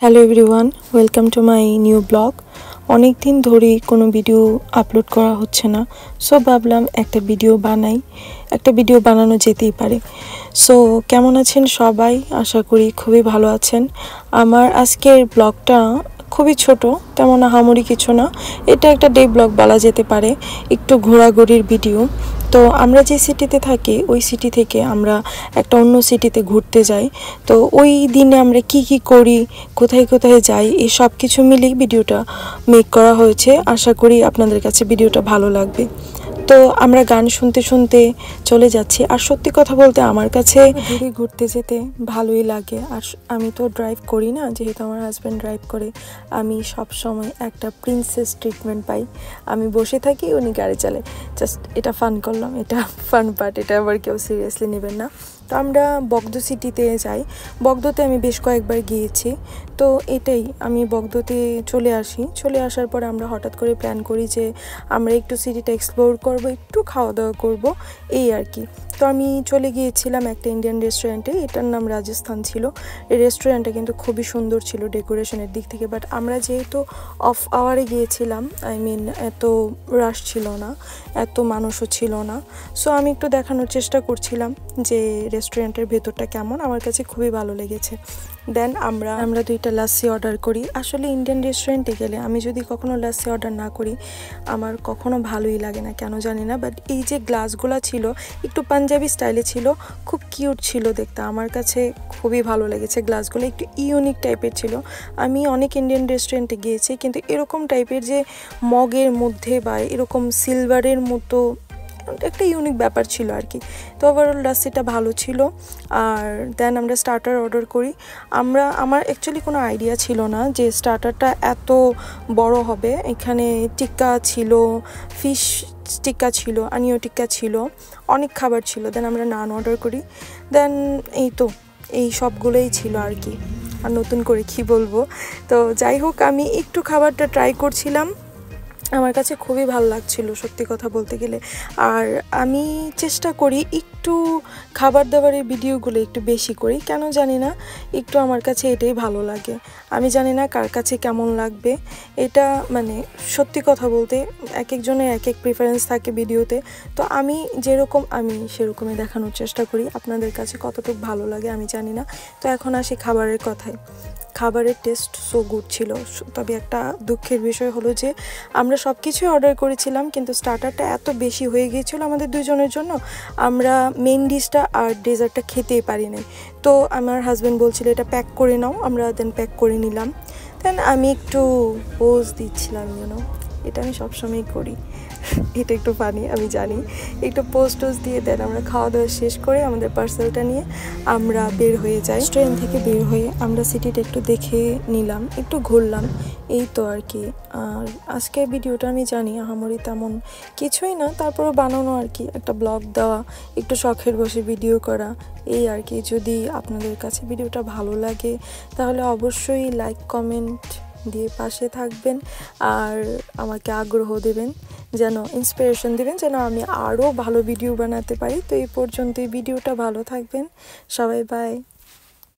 Hello everyone, welcome to my new blog. অনেক দিন ধরেই কোনো ভিডিও আপলোড করা হচ্ছে না, সো ভাবলাম একটা ভিডিও বানাই। একটা ভিডিও বানানো যেতেই পারে। সো কেমন আছেন সবাই? আশা করি খুবই ভালো আছেন। আমার আজকের ব্লগটা খুবই ছোট, তেমন আহামরি কিছু না। এটা একটা ডে ব্লগ বলা যেতে পারে, একটু ঘোরাঘুরির ভিডিও। তো আমরা যে সিটিতে থাকি ওই সিটি থেকে আমরা একটা অন্য সিটিতে ঘুরতে যাই। তো ওই দিনে আমরা কি কি করি, কোথায় কোথায় যাই, এই সব কিছু মিলেই ভিডিওটা মেক করা হয়েছে। আশা করি আপনাদের কাছে ভিডিওটা ভালো লাগবে। তো আমরা গান শুনতে শুনতে চলে যাচ্ছি। আর সত্যি কথা বলতে আমার কাছে দূরে ঘুরতে যেতে ভালোই লাগে। আর আমি তো ড্রাইভ করি না, যেহেতু আমার হাজব্যান্ড ড্রাইভ করে। আমি সব সময় একটা প্রিন্সেস ট্রিটমেন্ট পাই। আমি বসে থাকি, উনি গাড়ি চালায়। জাস্ট এটা ফান করলাম, এটা ফান পার্ট, এটা আবার কেউ সিরিয়াসলি নেবেন না। তো আমরা বগদ সিটিতে যাই। বগদতে আমি বেশ কয়েকবার গিয়েছি। তো এটাই, আমি বগদতে চলে আসার পর আমরা হঠাৎ করে প্ল্যান করি যে আমরা একটু সিটিটা এক্সপ্লোর করব, একটু খাওয়া দাওয়া করব, এই আর কি। তো আমি চলে গিয়েছিলাম একটা ইন্ডিয়ান রেস্টুরেন্টে, এটার নাম রাজস্থান ছিল। এই রেস্টুরেন্টটা কিন্তু খুবই সুন্দর ছিল ডেকোরেশনের দিক থেকে। বাট আমরা যেহেতু অফ আওয়ারে গিয়েছিলাম, এত রাশ ছিল না, এত মানুষও ছিল না। সো আমি একটু দেখানোর চেষ্টা করছিলাম যে রেস্টুরেন্টের ভেতরটা কেমন। আমার কাছে খুবই ভালো লেগেছে। দেন আমরা দুইটা লাস্সি অর্ডার করি। আসলে ইন্ডিয়ান রেস্টুরেন্টে গেলে আমি যদি কখনো লাস্সি অর্ডার না করি, আমার কখনো ভালোই লাগে না, কেন জানি না। বাট এই যে গ্লাসগুলো ছিল একটু পাঞ্জাবি স্টাইলে ছিল, খুব কিউট ছিল দেখতে। আমার কাছে খুবই ভালো লেগেছে। গ্লাসগুলো একটু ইউনিক টাইপের ছিল। আমি অনেক ইন্ডিয়ান রেস্টুরেন্টে গিয়েছি, কিন্তু এরকম টাইপের যে মগের মধ্যে বা এরকম সিলভারের মতো একটা ইউনিক ব্যাপার ছিল আর কি। তো ওভারঅল লাস্সিটা ভালো ছিল। আর দেন আমরা স্টার্টার অর্ডার করি। আমার অ্যাকচুয়ালি কোনো আইডিয়া ছিল না যে স্টার্টারটা এত বড় হবে। এখানে টিক্কা ছিল, ফিশ টিক্কা ছিল, আনিও টিক্কা ছিল, অনেক খাবার ছিল। দেন আমরা নান অর্ডার করি। দেন এই সবগুলোই ছিল আর কি। আর নতুন করে কি বলবো। তো যাই হোক, আমি একটু খাবারটা ট্রাই করছিলাম, আমার কাছে খুবই ভালো লাগছিল সত্যি কথা বলতে গেলে। আর আমি চেষ্টা করি একটু খাবার দাবারের ভিডিওগুলো একটু বেশি করি, কেন জানি না, একটু আমার কাছে এটাই ভালো লাগে। আমি জানি না কার কাছে কেমন লাগবে এটা, মানে সত্যি কথা বলতে এক একজনের এক এক প্রিফারেন্স থাকে ভিডিওতে। তো আমি যেরকম আমি সেরকমই দেখানোর চেষ্টা করি। আপনাদের কাছে কতটুকু ভালো লাগে আমি জানি না। তো এখন আসি খাবারের কথায়। খাবারের টেস্ট সো গুড ছিল। তবে একটা দুঃখের বিষয় হলো যে আমরা সব কিছুই অর্ডার করেছিলাম, কিন্তু স্টার্টারটা এত বেশি হয়ে গিয়েছিল আমাদের দুজনের জন্য, আমরা মেইন ডিশটা আর ডেজার্টটা খেতেই পারি নাই। তো আমার হাজব্যান্ড বলছিল এটা প্যাক করে নাও, আমরা দেন প্যাক করে নিলাম। দেন আমি একটু পোজ দিচ্ছিলাম, এটা আমি সবসময় করি, এটা একটু ফানি আমি জানি। একটু পোস্ট দিয়ে দেন আমরা খাওয়া দাওয়া শেষ করে আমাদের পার্সেলটা নিয়ে আমরা বের হয়ে যাই। ট্রেন থেকে বের হয়ে আমরা সিটিটা একটু দেখে নিলাম, একটু ঘুরলাম, এই তো আর কি। আর আজকের ভিডিওটা আমি জানি আহামরি তেমন কিছুই না, তারপরে বানানো আর কি, একটা ব্লগ দেওয়া, একটু শখের বসে ভিডিও করা, এই আর কি। যদি আপনাদের কাছে ভিডিওটা ভালো লাগে তাহলে অবশ্যই লাইক কমেন্ট দিয়ে পাশে থাকবেন, আর আমাকে আগ্রহ দেবেন, যেন ইন্সপিরেশন দেবেন, যেন আমি আরও ভালো ভিডিও বানাতে পারি। তো এই পর্যন্তই, ভিডিওটা ভালো থাকবেন সবাই, বাই।